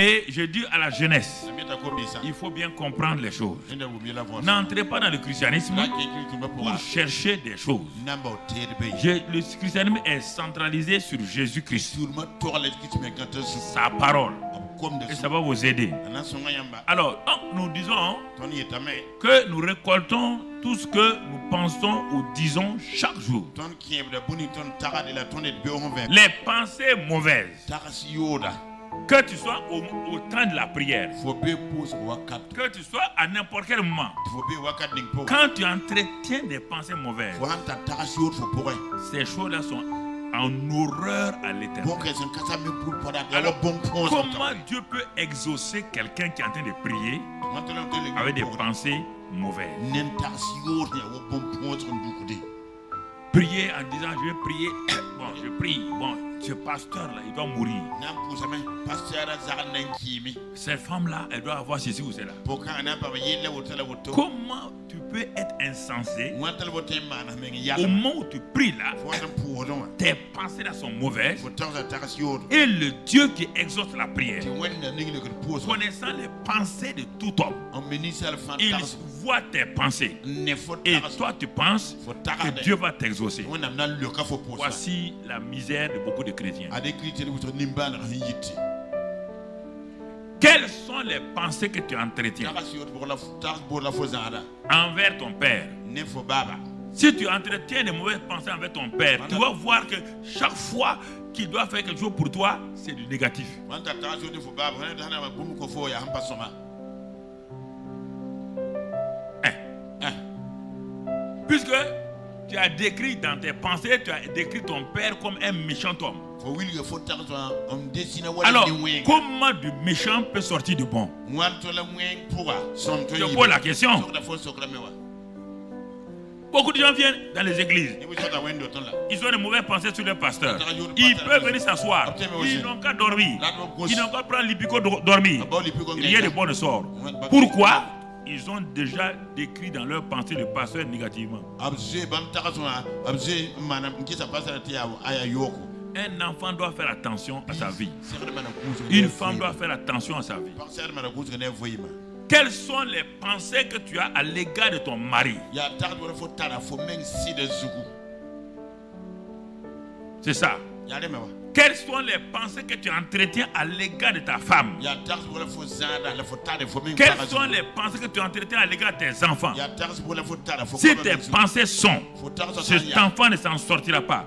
Et je dis à la jeunesse, il faut bien comprendre les choses. N'entrez pas dans le christianisme pour chercher des choses. Le christianisme est centralisé sur Jésus-Christ, sa parole. Et ça va vous aider. Alors, nous disons que nous récoltons tout ce que nous pensons ou disons chaque jour. Les pensées mauvaises. Que tu sois au temps de la prière, que tu sois à n'importe quel moment, quand tu entretiens des pensées mauvaises, ces choses-là sont en horreur à l'éternel. Alors, comment Dieu peut exaucer quelqu'un qui est en train de prier avec des pensées mauvaises? Prier en disant je vais prier, bon je prie, bon ce pasteur là il doit mourir. Cette femme là elle doit avoir ceci ou cela. Comment tu peux être insensé au moment où tu pries là, tes pensées là sont mauvaises et le Dieu qui exauce la prière, connaissant les pensées de tout homme, il voit tes pensées et toi tu penses que Dieu va t'exaucer. Voici la misère de beaucoup de chrétiens. Quelles sont les pensées que tu entretiens envers ton père? Si tu entretiens des mauvaises pensées envers ton père, tu vas voir que chaque fois qu'il doit faire quelque chose pour toi, c'est du négatif. Puisque tu as décrit dans tes pensées, tu as décrit ton père comme un méchant homme. Alors, comment du méchant peut sortir du bon? Je pose la question. Beaucoup de gens viennent dans les églises. Ils ont des mauvaises pensées sur leur pasteur. Ils peuvent venir s'asseoir. Ils n'ont qu'à dormir. Ils n'ont qu'à prendre l'hypico dormir. Rien de bon ne sort. Pourquoi? Ils ont déjà décrit dans leur pensée le pasteur négativement. Un enfant doit faire attention à sa vie. Une femme doit faire attention à sa vie. Quelles sont les pensées que tu as à l'égard de ton mari? C'est ça. Quelles sont les pensées que tu entretiens à l'égard de ta femme? Quelles sont les pensées que tu entretiens à l'égard de tes enfants? Si tes pensées sont, cet enfant ne s'en sortira pas.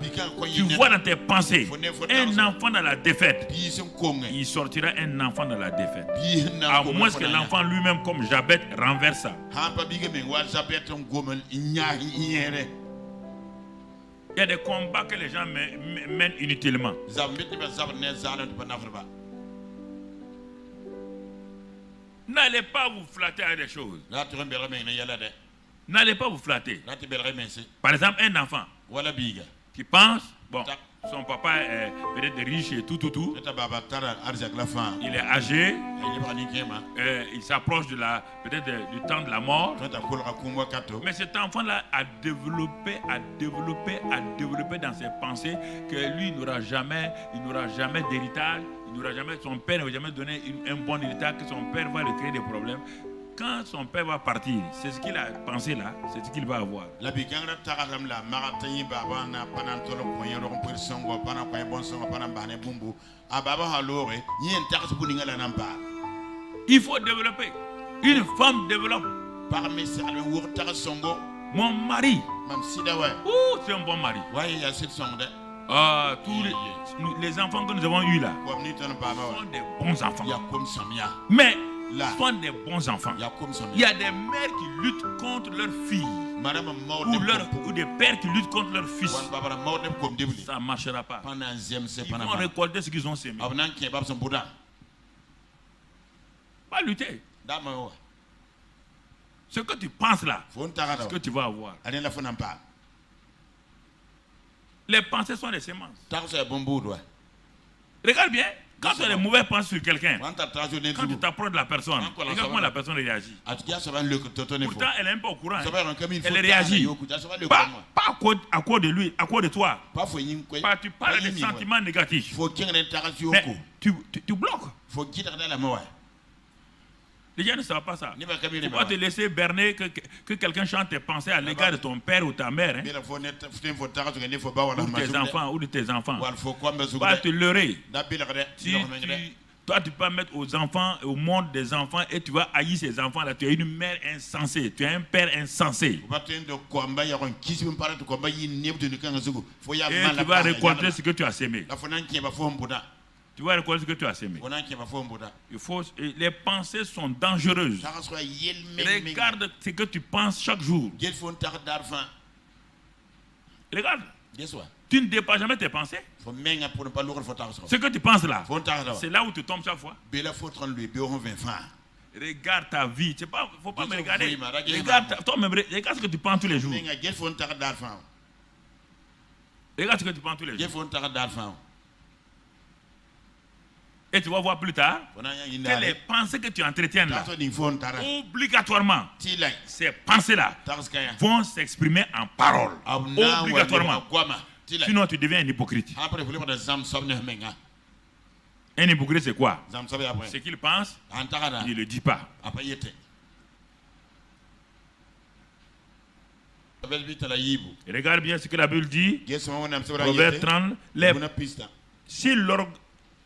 Tu vois dans tes pensées un enfant dans la défaite. Il sortira un enfant dans la défaite. À moins que l'enfant lui-même, comme Jabet, renverse ça. Il y a des combats que les gens mènent inutilement. N'allez pas vous flatter avec des choses. N'allez pas vous flatter. Par exemple, un enfant qui pense, bon, son papa est peut-être riche et tout. Il est âgé. Il s'approche peut-être du temps de la mort. Mais cet enfant-là a développé dans ses pensées que lui il n'aura jamais d'héritage. Son père ne va jamais donner un bon héritage, que son père va lui créer des problèmes. Quand son père va partir, c'est ce qu'il a pensé là, c'est ce qu'il va avoir. Il faut développer. Une femme développe. Mon mari, c'est un bon mari. Tous les enfants que nous avons eus là sont des bons enfants. Mais sont des bons enfants. Il y a des mères qui luttent contre leurs filles ou des pères qui luttent contre leurs fils. Ça ne marchera pas. Ils vont récolter ce qu'ils ont semé. Pas lutter. Ce que tu penses là, ce que tu vas avoir. Les pensées sont des semences. Regarde bien. Quand tu as des mauvaises pensées sur quelqu'un, quand tu t'approches de la personne, regarde comment la personne réagit. Pourtant, elle n'est même pas au courant. Elle réagit. Pas à cause de lui, à cause de toi. Tu parles des sentiments négatifs. Mais tu bloques. Les gens ne savent pas ça. Il ne faut pas te laisser berner que quelqu'un chante tes pensées à l'égard de ton père ou ta mère. Hein, ou de tes enfants. Pas te leurrer. Toi, tu peux mettre aux enfants, au monde des enfants, et tu vas haïr ces enfants-là. Tu es une mère insensée. Tu es un père insensé. Et tu vas récolter ce que tu as sémé. Tu vas reconnaître ce que tu as sémé. Les pensées sont dangereuses. Regarde ce que tu penses chaque jour. Regarde. Tu ne dépasses jamais tes pensées. Ce que tu penses là, c'est là où tu tombes chaque fois. Regarde ta vie. Il ne faut pas me regarder. Regarde ce que tu penses tous les jours. Regarde ce que tu penses tous les jours. Et tu vas voir plus tard que les pensées que tu entretiens là, obligatoirement, ces pensées-là vont s'exprimer en parole. Obligatoirement. Sinon, tu deviens un hypocrite. Un hypocrite, c'est quoi? Ce qu'il pense, il ne le dit pas. Regarde bien ce que la Bible dit. Proverbe 30. Si l'orgue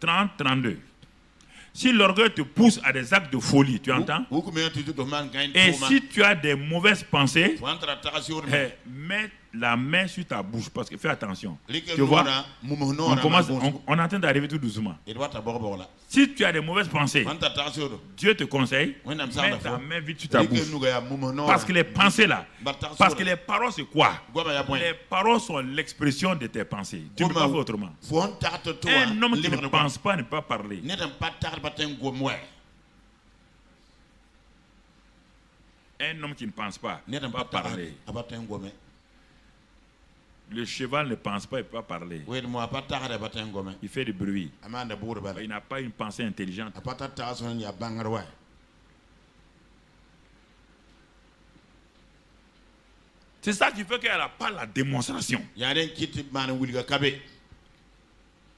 30-32. Si l'orgueil te pousse à des actes de folie, tu entends? Et si tu as des mauvaises pensées, mets la main sur ta bouche, parce que fais attention. Tu vois, on est en train d'arriver tout doucement. Si tu as des mauvaises pensées, Dieu te conseille, mets ta main vite sur ta bouche. Parce que les pensées là, parce que les paroles c'est quoi? Les paroles sont l'expression de tes pensées. Tu ne peux pas faire autrement. Un homme qui ne pense pas ne peut pas parler. Un homme qui ne pense pas ne peut pas parler. Le cheval ne pense pas, il ne peut pas parler. Il fait du bruit. Il n'a pas une pensée intelligente. C'est ça qui fait qu'elle n'a pas la démonstration.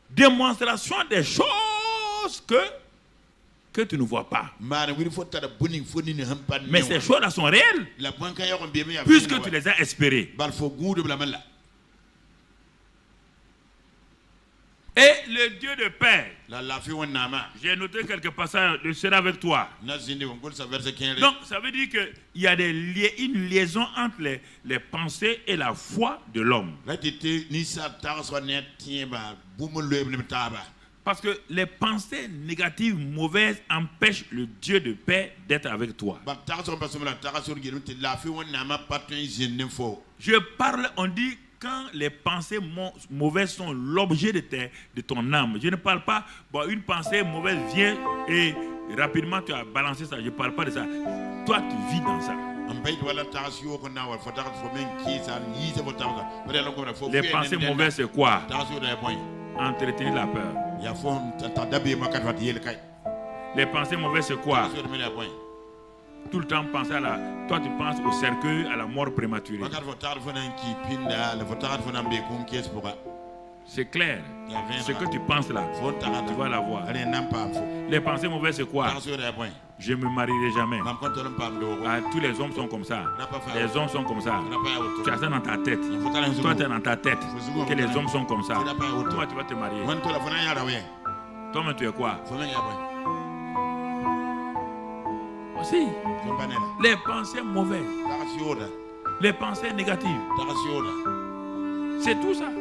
Démonstration des choses que tu ne vois pas. Mais ces choses-là sont réelles. Puisque tu les as espérées. Et le Dieu de paix, j'ai noté quelques passages, je serai avec toi. Donc ça veut dire qu'il y a une liaison entre les pensées et la foi de l'homme. Parce que les pensées négatives, mauvaises, empêchent le Dieu de paix d'être avec toi. Je parle, on dit, quand les pensées mauvaises sont l'objet de ton âme. Je ne parle pas, une pensée mauvaise vient et rapidement tu as balancé ça. Je ne parle pas de ça. Toi, tu vis dans ça. Les pensées mauvaises, c'est quoi? Entretenir la peur. Les pensées mauvaises, c'est quoi? Tout le temps penser toi tu penses au cercueil, à la mort prématurée. C'est clair. Ce que tu penses là, tu vas l'avoir. Les pensées mauvaises, c'est quoi? Je ne me marierai jamais. Tous les hommes sont comme ça. Les hommes sont comme ça. Tu as ça dans ta tête. Toi, tu es dans ta tête que les hommes sont comme ça. Toi, tu vas te marier. Toi, mais tu es quoi? Aussi, les pensées mauvaises, les pensées négatives, c'est tout ça.